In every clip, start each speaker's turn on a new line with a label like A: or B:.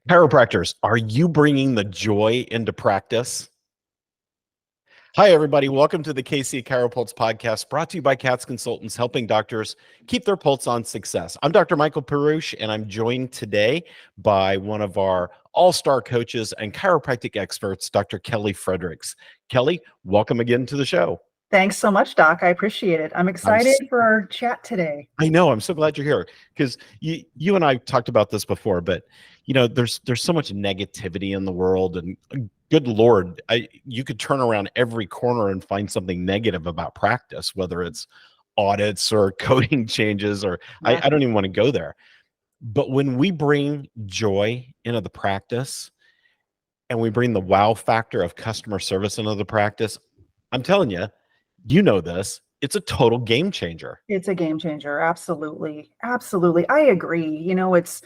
A: Chiropractors, are you bringing the joy into practice? Hi, everybody. Welcome to the KC CHIROPulse podcast, brought to you by CATS Consultants, helping doctors keep their pulse on success. I'm Dr. Michael Perusich, and I'm joined today by one of our all-star coaches and chiropractic experts, Dr. Kelly Fredricks. Kelly, welcome again to the show.
B: Thanks so much, Doc. I appreciate it. I'm excited for our chat today.
A: I know. I'm so glad you're here because you and I talked about this before, but there's so much negativity in the world, and good Lord, you could turn around every corner and find something negative about practice, whether it's audits or coding changes, or I don't even want to go there. But when we bring joy into the practice and we bring the wow factor of customer service into the practice, I'm telling you, this, it's a total game changer.
B: It's a game changer. Absolutely. Absolutely. I agree. It's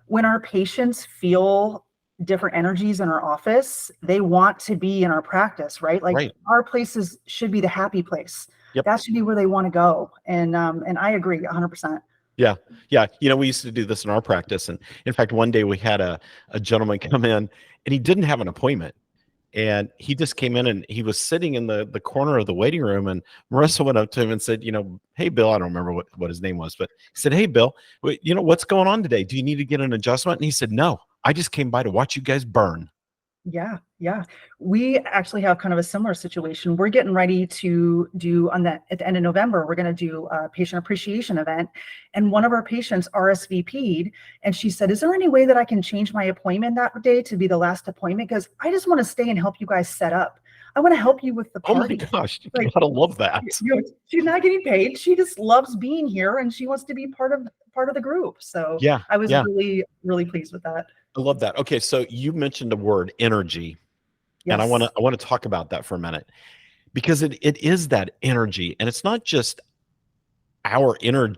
B: when our patients feel different energies in our office, they want to be in our practice, right? Our places should be the happy place.
A: Yep.
B: That should be where they want to go. And I agree 100%.
A: Yeah. We used to do this in our practice. And in fact, one day we had a gentleman come in and he didn't have an appointment. And he just came in and he was sitting in the corner of the waiting room, and Marissa went up to him and said, hey, Bill, I don't remember what his name was, but he said, hey, Bill, what's going on today? Do you need to get an adjustment? And he said, no, I just came by to watch you guys burn.
B: Yeah. We actually have kind of a similar situation. We're getting ready to do at the end of November, we're going to do a patient appreciation event. And one of our patients RSVP'd, and she said, is there any way that I can change my appointment that day to be the last appointment? Because I just want to stay and help you guys set up. I want to help you with the party.
A: Oh my gosh, you gotta love that.
B: She's not getting paid. She just loves being here and she wants to be part of the group. So yeah, I was really, really pleased with that.
A: I love that. Okay, so you mentioned the word energy. Yes. And I want to talk about that for a minute, because it is that energy, and it's not just our inner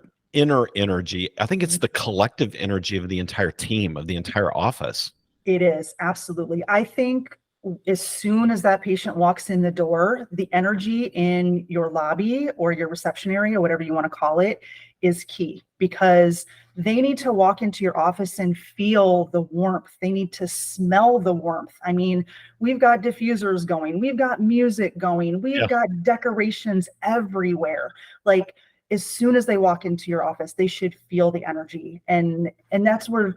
A: energy. I think it's the collective energy of the entire team, of the entire office.
B: It is, absolutely. I think as soon as that patient walks in the door, the energy in your lobby or your reception area, whatever you want to call it, is key, because they need to walk into your office and feel the warmth. They need to smell the warmth. I mean, we've got diffusers going, we've got music going, we've got decorations everywhere. Like, as soon as they walk into your office, they should feel the energy, and that's where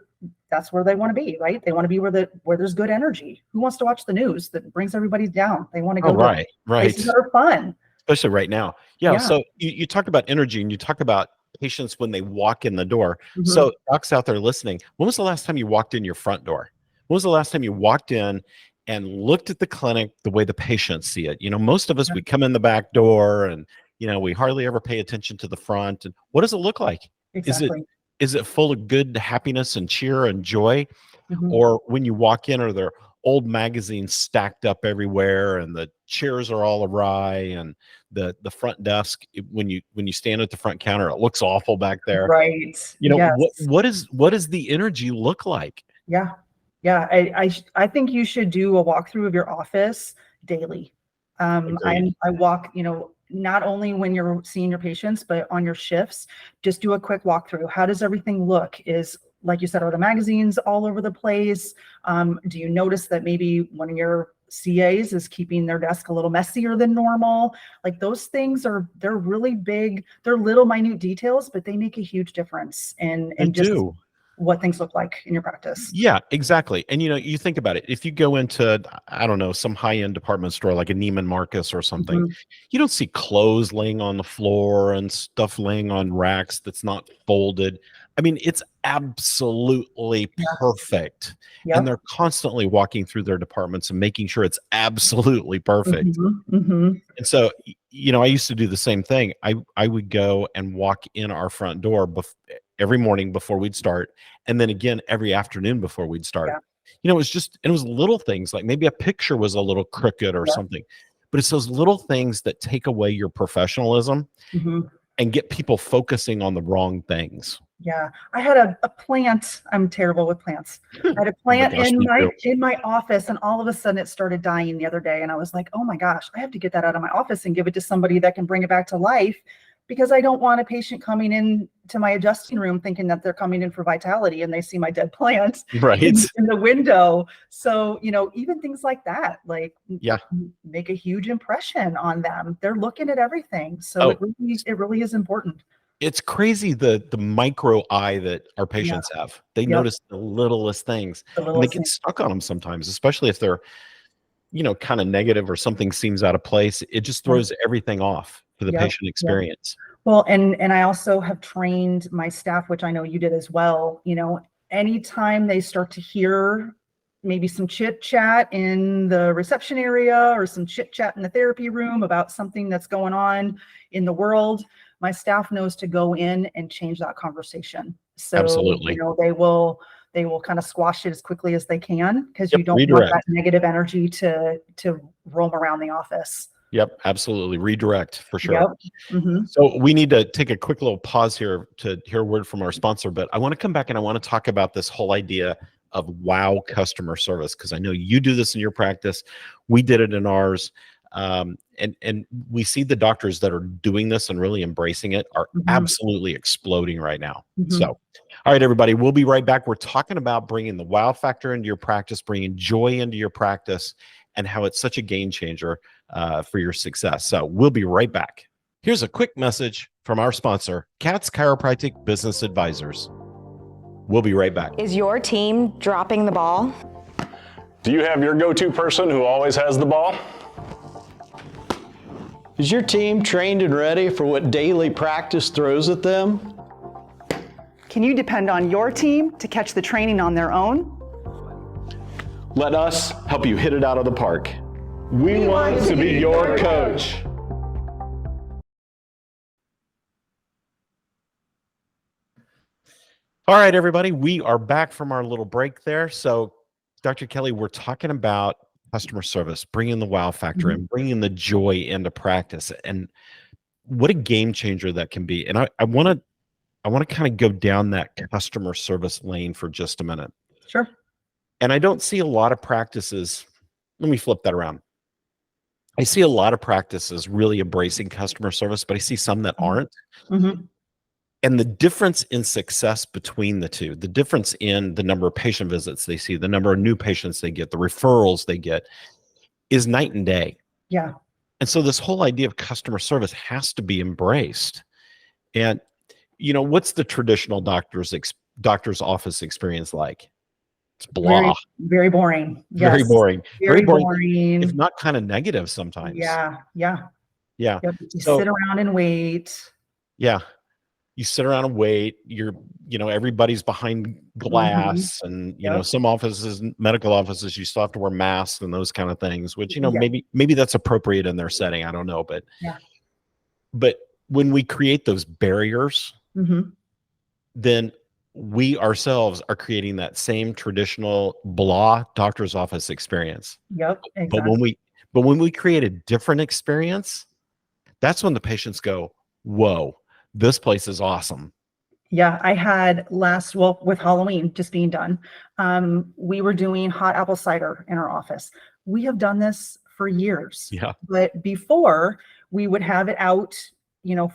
B: they want to be, right? They want to be where there's good energy. Who wants to watch the news that brings everybody down? They want to go to places that are fun,
A: especially right now. Yeah. So you talk about energy, and you talk about patients when they walk in the door. Mm-hmm. So docs out there listening, when was the last time you walked in your front door? When was the last time you walked in and looked at the clinic the way the patients see it? Most of us, we come in the back door and we hardly ever pay attention to the front. And what does it look like?
B: Exactly.
A: Is it full of good happiness and cheer and joy?
B: Mm-hmm.
A: Or when you walk in, are there old magazines stacked up everywhere, and the chairs are all awry, and the front desk, when you stand at the front counter, it looks awful back there.
B: Right.
A: What does the energy look like?
B: Yeah. I think you should do a walkthrough of your office daily. I walk, not only when you're seeing your patients, but on your shifts, just do a quick walkthrough. How does everything look? Is, like you said, are the magazines all over the place? Do you notice that maybe one of your CAs is keeping their desk a little messier than normal? Like, those things they're really big. They're little minute details, but they make a huge difference in just what things look like in your practice.
A: Yeah, exactly. And you think about it. If you go into, I don't know, some high-end department store like a Neiman Marcus or something, mm-hmm. you don't see clothes laying on the floor and stuff laying on racks that's not folded. I mean, it's absolutely perfect. Yep. And they're constantly walking through their departments and making sure it's absolutely perfect.
B: Mm-hmm. Mm-hmm.
A: And so, I used to do the same thing. I would go and walk in our front door every morning before we'd start, and then again every afternoon before we'd start. Yeah. It was little things, like maybe a picture was a little crooked or something, but it's those little things that take away your professionalism mm-hmm. and get people focusing on the wrong things.
B: Yeah, I had a plant. I'm terrible with plants. I had a plant in my office, and all of a sudden it started dying the other day, and I was like, oh my gosh, I have to get that out of my office and give it to somebody that can bring it back to life, because I don't want a patient coming in to my adjusting room thinking that they're coming in for vitality and they see my dead plant
A: Right.
B: in the window. So, even things like that, like
A: Yeah.
B: make a huge impression on them. They're looking at everything. So it really is important.
A: It's crazy the micro eye that our patients have. They notice the littlest things, and they get stuck on them sometimes, especially if they're, kind of negative or something seems out of place. It just throws everything off for the patient experience.
B: Well, and I also have trained my staff, which I know you did as well. Anytime they start to hear maybe some chit chat in the reception area or some chit chat in the therapy room about something that's going on in the world, my staff knows to go in and change that conversation. So,
A: Absolutely.
B: they will kind of squash it as quickly as they can, because you don't want that negative energy to roam around the office.
A: Yep, absolutely. Redirect for sure.
B: Yep. Mm-hmm.
A: So we need to take a quick little pause here to hear a word from our sponsor, but I want to come back and I want to talk about this whole idea of wow customer service, because I know you do this in your practice. We did it in ours. And we see the doctors that are doing this and really embracing it are absolutely exploding right now. So, all right, everybody, we'll be right back. We're talking about bringing the wow factor into your practice, bringing joy into your practice, and how it's such a game changer for your success. So we'll be right back. Here's a quick message from our sponsor, Katz Chiropractic Business Advisors. We'll be right back.
C: Is your team dropping the ball?
D: Do you have your go-to person who always has the ball?
E: Is your team trained and ready for what daily practice throws at them?
B: Can you depend on your team to catch the training on their own?
D: Let us help you hit it out of the park. We want to be your coach.
A: All right, everybody, we are back from our little break there. So, Dr. Kelly, we're talking about customer service, bringing the wow factor and bringing the joy into practice, and what a game changer that can be. And I want to kind of go down that customer service lane for just a minute.
B: Sure.
A: And I don't see a lot of practices. Let me flip that around. I see a lot of practices really embracing customer service, but I see some that aren't. And the difference in success between the two, the difference in the number of patient visits they see, the number of new patients they get, the referrals they get, is night and day.
B: Yeah.
A: And so this whole idea of customer service has to be embraced. And, what's the traditional doctor's office experience like? It's blah.
B: Very boring. Yes.
A: Very boring.
B: Very boring.
A: If not kind of negative sometimes.
B: Yeah.
A: Yeah.
B: Yep. You sit around and wait.
A: Yeah. You sit around and wait. Everybody's behind glass, and some offices, medical offices, you still have to wear masks and those kind of things, which maybe that's appropriate in their setting. I don't know, but but when we create those barriers, then we ourselves are creating that same traditional blah doctor's office experience.
B: Yep. Exactly.
A: But when we create a different experience, that's when the patients go, "Whoa, this place is awesome."
B: Yeah, I had with Halloween just being done, we were doing hot apple cider in our office. We have done this for years.
A: Yeah.
B: But before, we would have it out,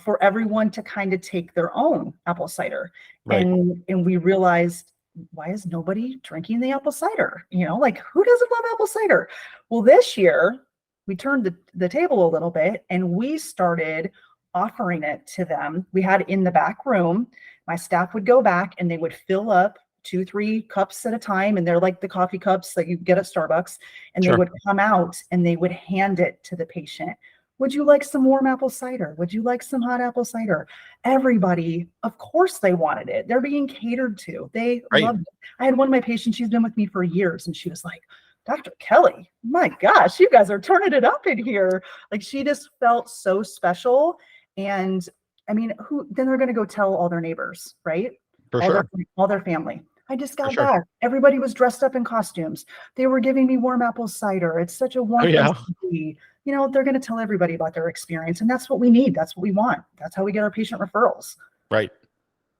B: for everyone to kind of take their own apple cider.
A: Right.
B: And we realized, why is nobody drinking the apple cider? Like, who doesn't love apple cider? Well, this year, we turned the table a little bit and we started offering it to them. We had it in the back room. My staff would go back and they would fill up 2-3 cups at a time. And they're like the coffee cups that you get at Starbucks. And they would come out and they would hand it to the patient. Would you like some warm apple cider? Would you like some hot apple cider? Everybody, of course they wanted it. They're being catered to. They loved it. I had one of my patients, she's been with me for years, and she was like, "Dr. Kelly, my gosh, you guys are turning it up in here." Like, she just felt so special. And I mean, then they're going to go tell all their neighbors, right?
A: For sure.
B: All their family. I just got back. Everybody was dressed up in costumes. They were giving me warm apple cider. It's such a warm place to be. They're going to tell everybody about their experience. And that's what we need. That's what we want. That's how we get our patient referrals.
A: Right.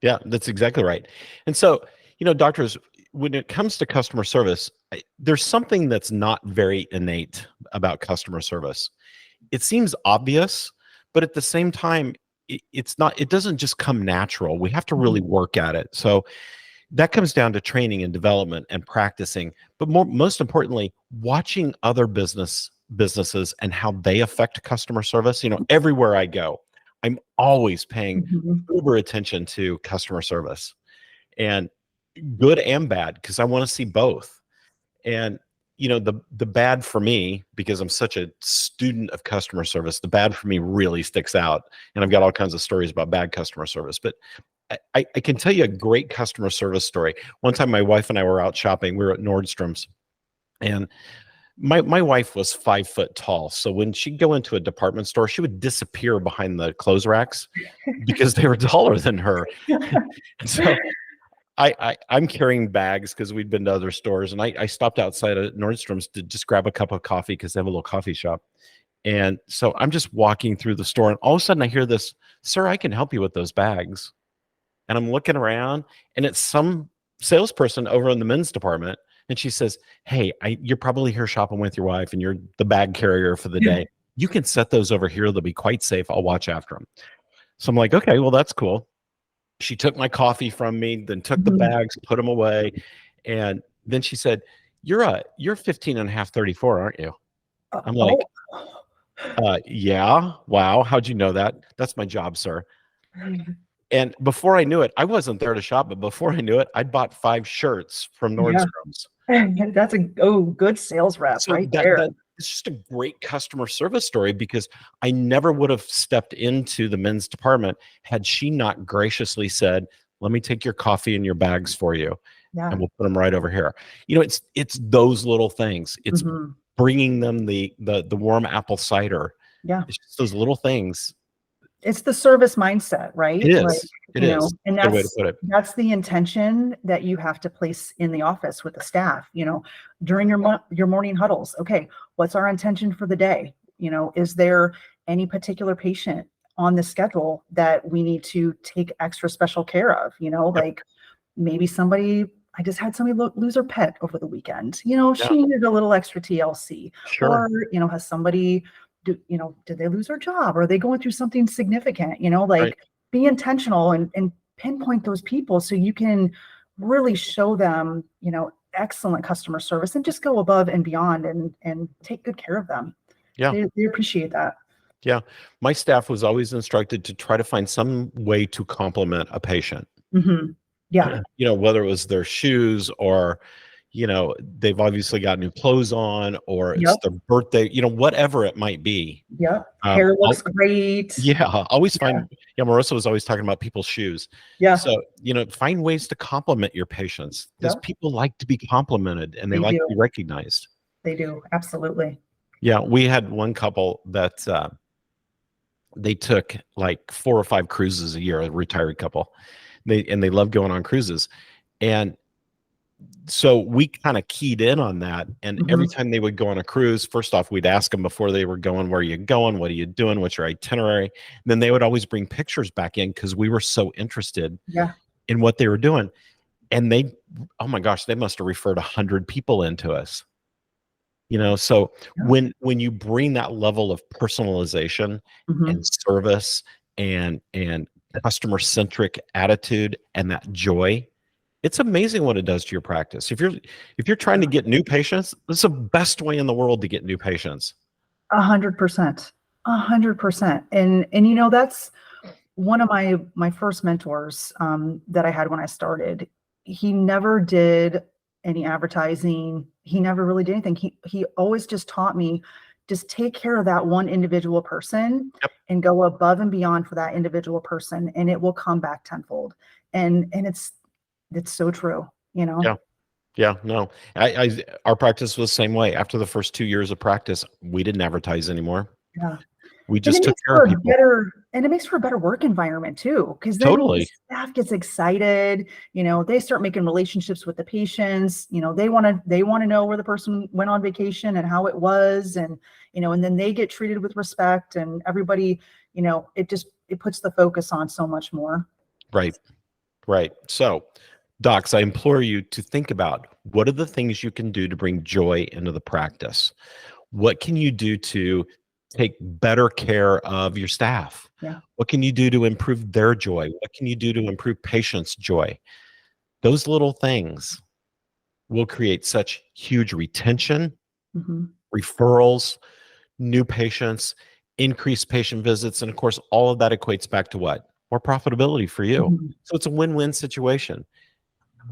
A: Yeah, that's exactly right. And so, doctors, when it comes to customer service, there's something that's not very innate about customer service. It seems obvious, but at the same time, it doesn't just come natural. We have to really work at it. So that comes down to training and development and practicing, but most importantly, watching other businesses and how they affect customer service. Everywhere I go, I'm always paying uber attention to customer service, and good and bad, because I want to see both. And the bad for me, because I'm such a student of customer service, the bad for me really sticks out. And I've got all kinds of stories about bad customer service, but I can tell you a great customer service story. One time my wife and I were out shopping. We were at Nordstrom's, and my wife was 5 foot tall. So when she'd go into a department store, she would disappear behind the clothes racks because they were taller than her. And so I'm carrying bags because we'd been to other stores, and I stopped outside at Nordstrom's to just grab a cup of coffee because they have a little coffee shop. And so I'm just walking through the store, and all of a sudden I hear this, "Sir, I can help you with those bags." And I'm looking around, and it's some salesperson over in the men's department. And she says, "Hey, you're probably here shopping with your wife, and you're the bag carrier for the day. You can set those over here. They'll be quite safe. I'll watch after them." So I'm like, "Okay, well, that's cool." She took my coffee from me, then took the bags, put them away. And then she said, you're 15 and a half, 34, aren't you? I'm like, yeah. Wow. How'd you know that? That's my job, sir. And before I knew it, I wasn't there to shop, but before I knew it, I'd bought 5 shirts from Nordstrom's.
B: That's a good sales rep right there.
A: It's just a great customer service story, because I never would have stepped into the men's department had she not graciously said, "Let me take your coffee and your bags for you, and we'll put them right over here." It's those little things. It's bringing them the warm apple cider. Yeah, it's just those little things.
B: It's the service mindset, right?
A: It is. It is.
B: And
A: Good way to put it.
B: That's the intention that you have to place in the office with the staff, during your morning huddles. Okay, what's our intention for the day? Is there any particular patient on the schedule that we need to take extra special care of? Like maybe I just had somebody lose her pet over the weekend. She needed a little extra TLC.
A: Sure.
B: Or, has somebody did they lose their job? Or are they going through something significant? Be intentional and pinpoint those people so you can really show them, excellent customer service, and just go above and beyond and take good care of them.
A: Yeah.
B: They appreciate that.
A: Yeah. My staff was always instructed to try to find some way to compliment a patient.
B: Yeah.
A: Whether it was their shoes, or they've obviously got new clothes on, or it's their birthday, whatever it might be.
B: Yep. Hair looks great.
A: Yeah. Always find, Marissa was always talking about people's shoes. Yeah. So, find ways to compliment your patients, because people like to be complimented, and they like to be recognized.
B: They do. Absolutely.
A: Yeah. We had one couple that they took like 4 or 5 cruises a year, a retired couple. They love going on cruises. And so we kind of keyed in on that. And every time they would go on a cruise, first off, we'd ask them before they were going, "Where are you going? What are you doing? What's your itinerary?" And then they would always bring pictures back in, because we were so interested in what they were doing. And oh my gosh, they must have referred 100 people into us. So when you bring that level of personalization and service and customer-centric attitude and that joy, it's amazing what it does to your practice. If you're trying to get new patients, it's the best way in the world to get new patients.
B: 100%. 100%. And that's one of my first mentors that I had when I started. He never did any advertising. He never really did anything. He always just taught me, just take care of that one individual person and go above and beyond for that individual person, and it will come back tenfold. And it's so true,
A: Yeah, no, our practice was the same way. After the first 2 years of practice, we didn't advertise anymore.
B: Yeah.
A: We just took care of people.
B: And it makes for a better work environment too, because then the staff gets excited. They start making relationships with the patients. They want to know where the person went on vacation and how it was, and and then they get treated with respect, and everybody, it puts the focus on so much more.
A: Right. So, docs, I implore you to think about, what are the things you can do to bring joy into the practice? What can you do to take better care of your staff?
B: Yeah.
A: What can you do to improve their joy? What can you do to improve patients' joy? Those little things will create such huge retention, referrals, new patients, increased patient visits, and of course, all of that equates back to what? More profitability for you. So it's a win-win situation.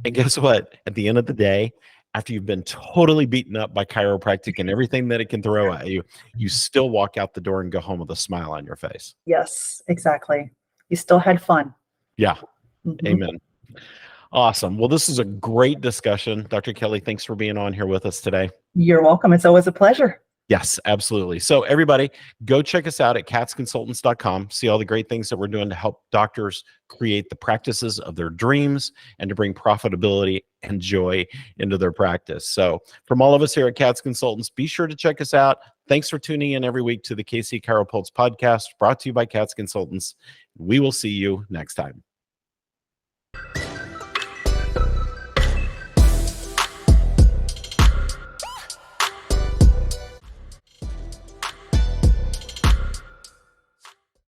A: And guess what? At the end of the day, after you've been totally beaten up by chiropractic and everything that it can throw at you, you still walk out the door and go home with a smile on your face.
B: Yes, exactly. You still had fun.
A: Yeah. Amen. Awesome. Well, this is a great discussion. Dr. Kelly, thanks for being on here with us today.
B: You're welcome. It's always a pleasure.
A: Yes, absolutely. So everybody, go check us out at katzconsultants.com. See all the great things that we're doing to help doctors create the practices of their dreams and to bring profitability and joy into their practice. So from all of us here at Katz Consultants, be sure to check us out. Thanks for tuning in every week to the KC ChiroPulse podcast, brought to you by Katz Consultants. We will see you next time.